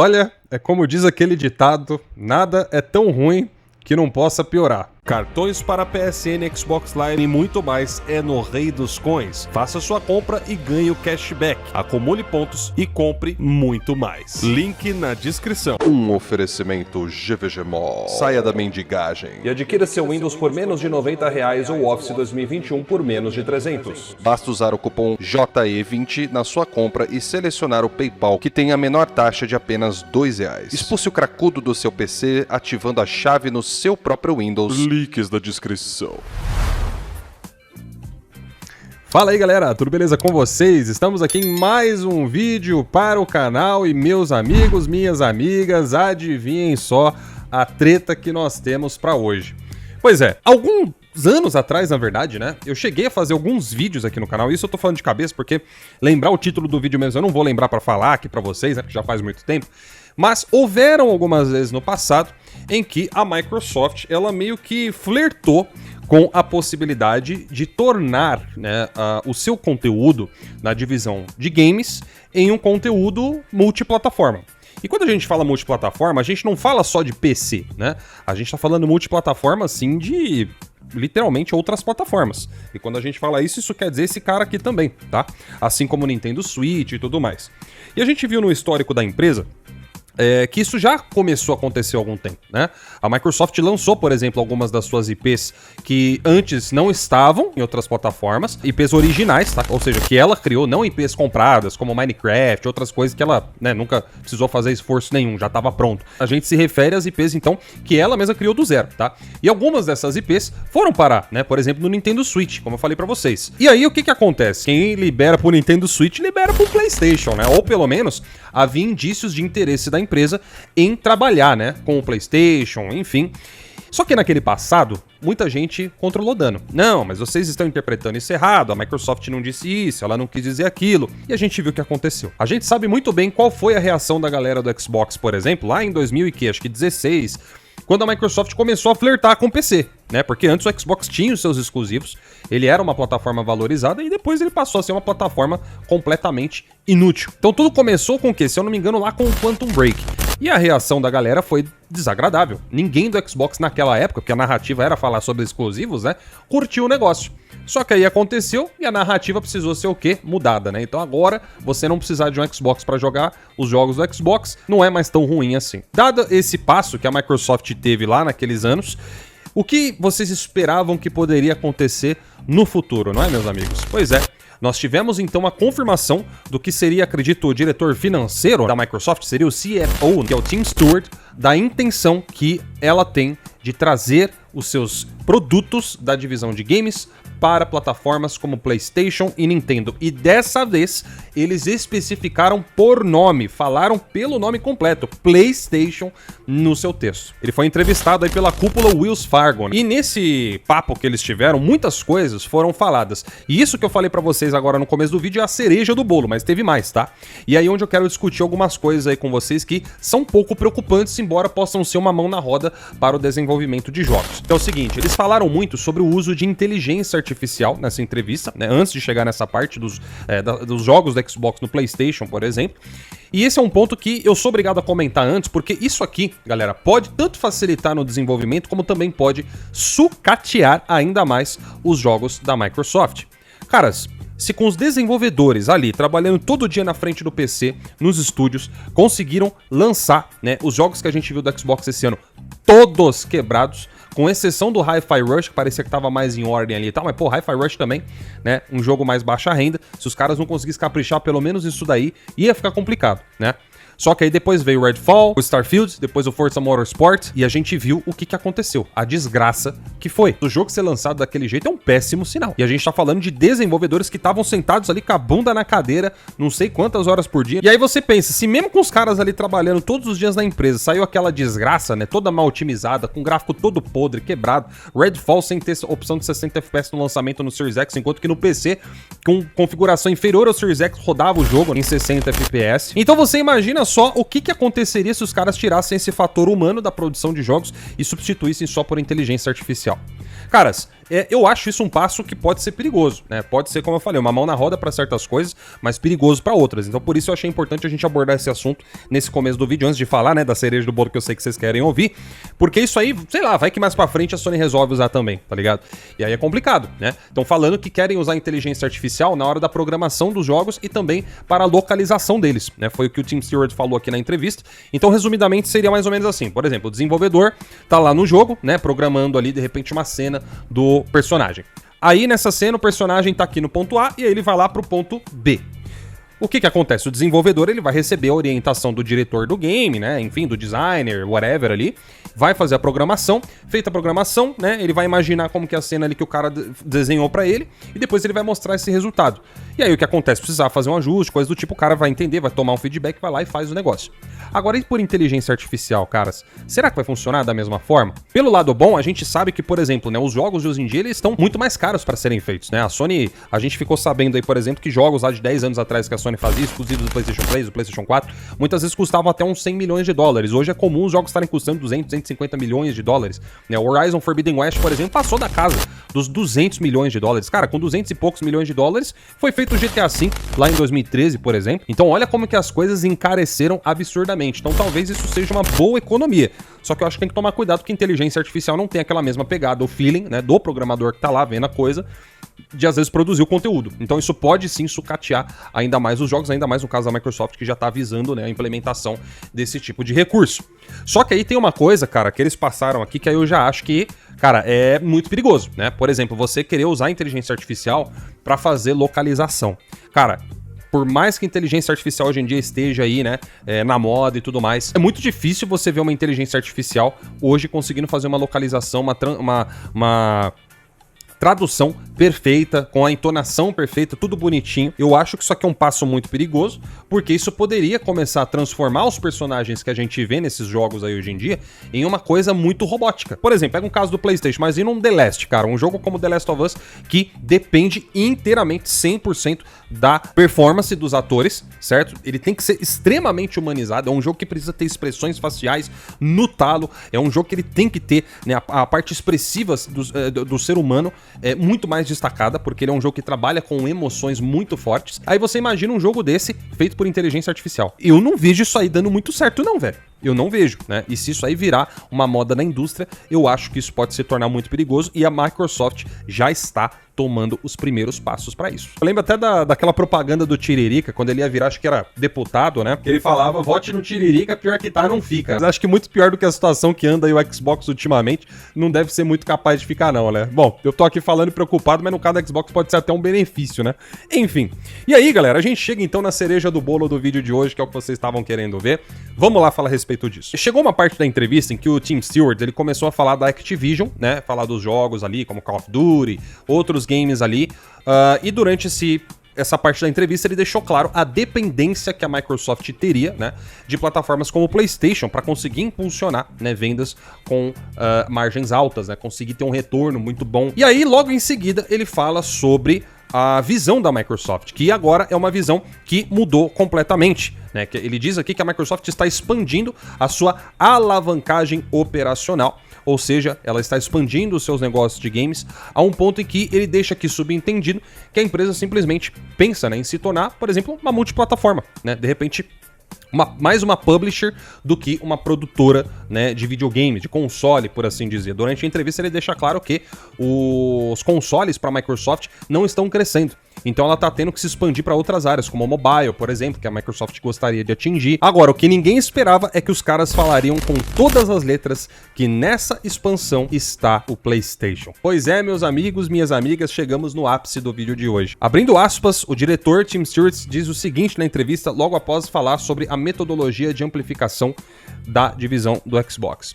Olha, é como diz aquele ditado, nada é tão ruim que não possa piorar. Cartões para PSN, Xbox Live e muito mais é no Rei dos Coins. Faça sua compra e ganhe o cashback. Acumule pontos e compre muito mais. Link na descrição. Um oferecimento GVG Mall. Saia da mendigagem. E adquira seu Windows por menos de R$90 ou Office 2021 por menos de 300. Basta usar o cupom JE20 na sua compra e selecionar o PayPal, que tem a menor taxa de apenas R$2. Expulse o cracudo do seu PC ativando a chave no seu próprio Windows. Links da descrição. Fala aí galera, tudo beleza com vocês? Estamos aqui em mais um vídeo para o canal e meus amigos, minhas amigas, adivinhem só a treta que nós temos para hoje. Pois é, alguns anos atrás, na verdade, né, eu cheguei a fazer alguns vídeos aqui no canal, isso eu tô falando de cabeça porque lembrar o título do vídeo mesmo eu não vou lembrar para falar aqui para vocês, né, porque já faz muito tempo, mas houveram algumas vezes no passado em que a Microsoft, ela meio que flertou com a possibilidade de tornar, né, o seu conteúdo na divisão de games em um conteúdo multiplataforma. E quando a gente fala multiplataforma, a gente não fala só de PC, né? A gente tá falando multiplataforma, assim, de literalmente outras plataformas. E quando a gente fala isso, isso quer dizer esse cara aqui também, tá? Assim como o Nintendo Switch e tudo mais. E a gente viu no histórico da empresa que isso já começou a acontecer há algum tempo, né? A Microsoft lançou, por exemplo, algumas das suas IPs que antes não estavam em outras plataformas, IPs originais, tá? Ou seja, que ela criou, não IPs compradas, como Minecraft, outras coisas que ela, né, nunca precisou fazer esforço nenhum, já estava pronto. A gente se refere às IPs, então, que ela mesma criou do zero, tá? E algumas dessas IPs foram parar, né? Por exemplo, no Nintendo Switch, como eu falei pra vocês. E aí, o que que acontece? Quem libera pro Nintendo Switch, libera pro PlayStation, né? Ou pelo menos, havia indícios de interesse da empresa em trabalhar, né, com o PlayStation, enfim. Só que naquele passado, muita gente controlou dano. Não, mas vocês estão interpretando isso errado, a Microsoft não disse isso, ela não quis dizer aquilo. E a gente viu o que aconteceu. A gente sabe muito bem qual foi a reação da galera do Xbox, por exemplo, lá em 2016, quando a Microsoft começou a flertar com o PC, né? Porque antes o Xbox tinha os seus exclusivos, ele era uma plataforma valorizada e depois ele passou a ser uma plataforma completamente inútil. Então tudo começou com o quê? Se eu não me engano, lá com o Quantum Break. E a reação da galera foi desagradável. Ninguém do Xbox naquela época, porque a narrativa era falar sobre exclusivos, né? Curtiu o negócio. Só que aí aconteceu e a narrativa precisou ser o quê? Mudada, né? Então agora, você não precisar de um Xbox para jogar os jogos do Xbox, não é mais tão ruim assim. Dado esse passo que a Microsoft teve lá naqueles anos, o que vocês esperavam que poderia acontecer no futuro, não é, meus amigos? Pois é. Nós tivemos então a confirmação do que seria, acredito, o diretor financeiro da Microsoft, seria o CFO, que é o Tim Stewart, da intenção que ela tem de trazer os seus produtos da divisão de games para plataformas como PlayStation e Nintendo. E dessa vez, eles especificaram por nome, falaram pelo nome completo, PlayStation, no seu texto. Ele foi entrevistado aí pela cúpula Wells Fargo. E nesse papo que eles tiveram, muitas coisas foram faladas. E isso que eu falei pra vocês agora no começo do vídeo é a cereja do bolo, mas teve mais, tá? E aí onde eu quero discutir algumas coisas aí com vocês que são um pouco preocupantes, embora possam ser uma mão na roda para o desenvolvimento de jogos. Então é o seguinte, eles falaram muito sobre o uso de inteligência artificial nessa entrevista, né, antes de chegar nessa parte dos jogos do Xbox no PlayStation, por exemplo. E esse é um ponto que eu sou obrigado a comentar antes, porque isso aqui, galera, pode tanto facilitar no desenvolvimento, como também pode sucatear ainda mais os jogos da Microsoft. Caras, se com os desenvolvedores ali, trabalhando todo dia na frente do PC, nos estúdios, conseguiram lançar, né, os jogos que a gente viu do Xbox esse ano, todos quebrados, com exceção do Hi-Fi Rush, que parecia que tava mais em ordem ali e tal, mas pô, Hi-Fi Rush também, né, um jogo mais baixa renda, se os caras não conseguissem caprichar pelo menos isso daí, ia ficar complicado, né? Só que aí depois veio o Redfall, o Starfield, depois o Forza Motorsport, e a gente viu o que aconteceu, a desgraça que foi. O jogo ser lançado daquele jeito é um péssimo sinal. E a gente tá falando de desenvolvedores que estavam sentados ali com a bunda na cadeira, não sei quantas horas por dia. E aí você pensa, se mesmo com os caras ali trabalhando todos os dias na empresa, saiu aquela desgraça, né, toda mal otimizada, com gráfico todo podre, quebrado, Redfall sem ter opção de 60 FPS no lançamento no Series X, enquanto que no PC, com configuração inferior ao Series X, rodava o jogo em 60 FPS. Então você imagina só o que aconteceria se os caras tirassem esse fator humano da produção de jogos e substituíssem só por inteligência artificial. Caras, eu acho isso um passo que pode ser perigoso, né? Pode ser, como eu falei, uma mão na roda para certas coisas, mas perigoso para outras. Então por isso eu achei importante a gente abordar esse assunto nesse começo do vídeo, antes de falar, né, da cereja do bolo que eu sei que vocês querem ouvir, porque isso aí, sei lá, vai que mais pra frente a Sony resolve usar também, tá ligado? E aí é complicado, né? Estão falando que querem usar inteligência artificial na hora da programação dos jogos e também para a localização deles, né? Foi o que o Tim Stewart falou aqui na entrevista. Então, resumidamente, seria mais ou menos assim. Por exemplo, o desenvolvedor tá lá no jogo, né, programando ali, de repente, uma cena do personagem. Aí, nessa cena, o personagem tá aqui no ponto A e aí ele vai lá pro ponto B. O que acontece? O desenvolvedor ele vai receber a orientação do diretor do game, né? Enfim, do designer, whatever ali. Vai fazer a programação. Feita a programação, né? Ele vai imaginar como que é a cena ali que o cara desenhou pra ele. E depois ele vai mostrar esse resultado. E aí o que acontece? Precisar fazer um ajuste, coisa do tipo, o cara vai entender, vai tomar um feedback, vai lá e faz o negócio. Agora, e por inteligência artificial, caras? Será que vai funcionar da mesma forma? Pelo lado bom, a gente sabe que, por exemplo, né, os jogos de hoje em dia, eles estão muito mais caros para serem feitos, né? A Sony, a gente ficou sabendo aí, por exemplo, que jogos lá de 10 anos atrás que a Sony fazia, exclusivos do PlayStation 3, do PlayStation 4, muitas vezes custavam até uns 100 milhões de dólares. Hoje é comum os jogos estarem custando 200, 250 milhões de dólares. Né? O Horizon Forbidden West, por exemplo, passou da casa dos 200 milhões de dólares. Cara, com 200 e poucos milhões de dólares, foi feito o GTA V lá em 2013, por exemplo. Então olha como que as coisas encareceram absurdamente. Então talvez isso seja uma boa economia. Só que eu acho que tem que tomar cuidado porque a inteligência artificial não tem aquela mesma pegada, o feeling, né, do programador que tá lá vendo a coisa, de às vezes produzir o conteúdo. Então isso pode sim sucatear ainda mais os jogos, ainda mais no caso da Microsoft, que já tá avisando, né, a implementação desse tipo de recurso. Só que aí tem uma coisa, cara, que eles passaram aqui que aí eu já acho que, cara, é muito perigoso, né? Por exemplo, você querer usar a inteligência artificial pra fazer localização. Cara, por mais que a inteligência artificial hoje em dia esteja aí, né, na moda e tudo mais, é muito difícil você ver uma inteligência artificial hoje conseguindo fazer uma localização, uma tradução perfeita, com a entonação perfeita, tudo bonitinho. Eu acho que isso aqui é um passo muito perigoso, porque isso poderia começar a transformar os personagens que a gente vê nesses jogos aí hoje em dia em uma coisa muito robótica. Por exemplo, pega um caso do PlayStation, mas indo um The Last, cara, um jogo como The Last of Us, que depende inteiramente, 100% da performance dos atores, certo? Ele tem que ser extremamente humanizado, é um jogo que precisa ter expressões faciais no talo, é um jogo que ele tem que ter, né, a parte expressiva do ser humano é muito mais destacada, porque ele é um jogo que trabalha com emoções muito fortes. Aí você imagina um jogo desse feito por inteligência artificial. Eu não vejo isso aí dando muito certo não, velho. Eu não vejo, né? E se isso aí virar uma moda na indústria, eu acho que isso pode se tornar muito perigoso e a Microsoft já está tomando os primeiros passos pra isso. Eu lembro até daquela propaganda do Tiririca, quando ele ia virar, acho que era deputado, né? Que ele falava, vote no Tiririca, pior que tá, não fica. Mas acho que muito pior do que a situação que anda aí o Xbox ultimamente, não deve ser muito capaz de ficar não, né? Bom, eu tô aqui falando preocupado, mas no caso do Xbox pode ser até um benefício, né? Enfim. E aí, galera, a gente chega então na cereja do bolo do vídeo de hoje, que é o que vocês estavam querendo ver. Vamos lá falar a respeito disso. Chegou uma parte da entrevista em que o Tim Stewart, ele começou a falar da Activision, né? Falar dos jogos ali, como Call of Duty, outros games ali, e durante essa parte da entrevista ele deixou claro a dependência que a Microsoft teria, né, de plataformas como o PlayStation para conseguir impulsionar, né, vendas com margens altas, né, conseguir ter um retorno muito bom. E aí, logo em seguida, ele fala sobre a visão da Microsoft, que agora é uma visão que mudou completamente, né? Ele diz aqui que a Microsoft está expandindo a sua alavancagem operacional, ou seja, ela está expandindo os seus negócios de games a um ponto em que ele deixa aqui subentendido que a empresa simplesmente pensa, né, em se tornar, por exemplo, uma multiplataforma, né? De repente, mais uma publisher do que uma produtora, né, de videogame, de console, por assim dizer. Durante a entrevista ele deixa claro que os consoles para a Microsoft não estão crescendo. Então ela tá tendo que se expandir para outras áreas, como o mobile, por exemplo, que a Microsoft gostaria de atingir. Agora, o que ninguém esperava é que os caras falariam com todas as letras que nessa expansão está o PlayStation. Pois é, meus amigos, minhas amigas, chegamos no ápice do vídeo de hoje. Abrindo aspas, o diretor Tim Stewart diz o seguinte na entrevista, logo após falar sobre a metodologia de amplificação da divisão do Xbox.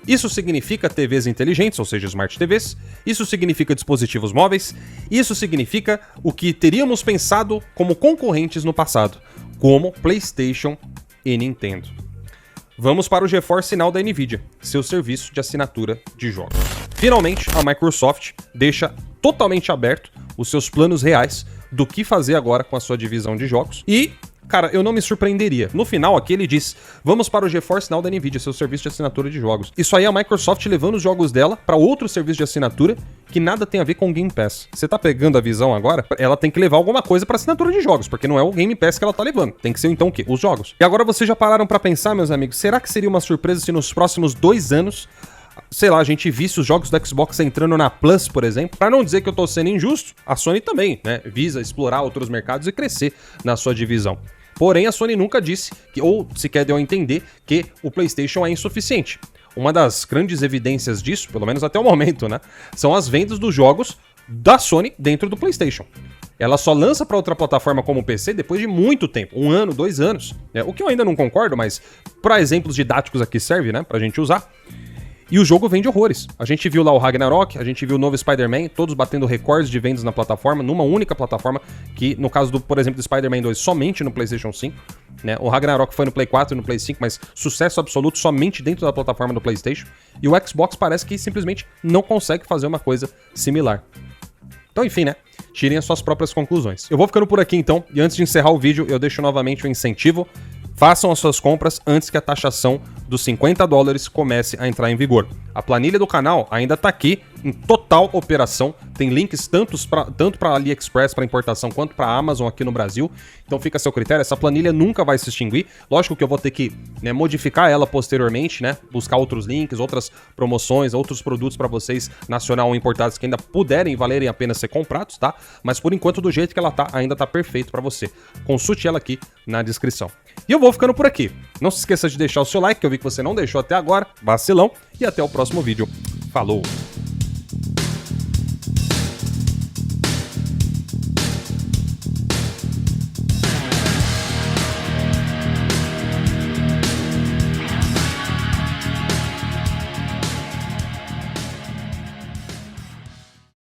Isso significa TVs inteligentes, ou seja, Smart TVs. Isso significa dispositivos móveis. Isso significa o que teríamos pensado como concorrentes no passado, como PlayStation e Nintendo. Vamos para o GeForce Now da Nvidia, seu serviço de assinatura de jogos. Finalmente, a Microsoft deixa totalmente aberto os seus planos reais do que fazer agora com a sua divisão de jogos e cara, eu não me surpreenderia. No final aqui ele diz, vamos para o GeForce Now da NVIDIA, seu serviço de assinatura de jogos. Isso aí é a Microsoft levando os jogos dela para outro serviço de assinatura que nada tem a ver com o Game Pass. Você tá pegando a visão agora? Ela tem que levar alguma coisa para assinatura de jogos, porque não é o Game Pass que ela tá levando. Tem que ser então o quê? Os jogos. E agora vocês já pararam para pensar, meus amigos, será que seria uma surpresa se nos próximos 2 anos, sei lá, a gente visse os jogos do Xbox entrando na Plus, por exemplo? Pra não dizer que eu tô sendo injusto, a Sony também, né, visa explorar outros mercados e crescer na sua divisão. Porém, a Sony nunca disse, ou sequer deu a entender, que o PlayStation é insuficiente. Uma das grandes evidências disso, pelo menos até o momento, né, são as vendas dos jogos da Sony dentro do PlayStation. Ela só lança para outra plataforma como o PC depois de muito tempo, 1 ano, 2 anos. Né? O que eu ainda não concordo, mas para exemplos didáticos aqui serve, né, pra gente usar. E o jogo vende horrores. A gente viu lá o Ragnarok, a gente viu o novo Spider-Man, todos batendo recordes de vendas na plataforma, numa única plataforma, que no caso, por exemplo, do Spider-Man 2, somente no PlayStation 5. Né? O Ragnarok foi no Play 4 e no Play 5, mas sucesso absoluto somente dentro da plataforma do PlayStation. E o Xbox parece que simplesmente não consegue fazer uma coisa similar. Então, enfim, né? Tirem as suas próprias conclusões. Eu vou ficando por aqui, então, e antes de encerrar o vídeo, eu deixo novamente o incentivo. Façam as suas compras antes que a taxação dos $50 comece a entrar em vigor. A planilha do canal ainda está aqui, em total operação. Tem links tanto para AliExpress para importação quanto para Amazon aqui no Brasil. Então fica a seu critério, essa planilha nunca vai se extinguir. Lógico que eu vou ter que, né, modificar ela posteriormente, né? Buscar outros links, outras promoções, outros produtos para vocês, nacional ou importados, que ainda puderem e valerem a pena ser comprados, tá? Mas por enquanto, do jeito que ela tá, ainda tá perfeito para você. Consulte ela aqui na descrição. E eu vou ficando por aqui. Não se esqueça de deixar o seu like, que eu vi que você não deixou até agora. Vacilão. E até o próximo vídeo. Falou!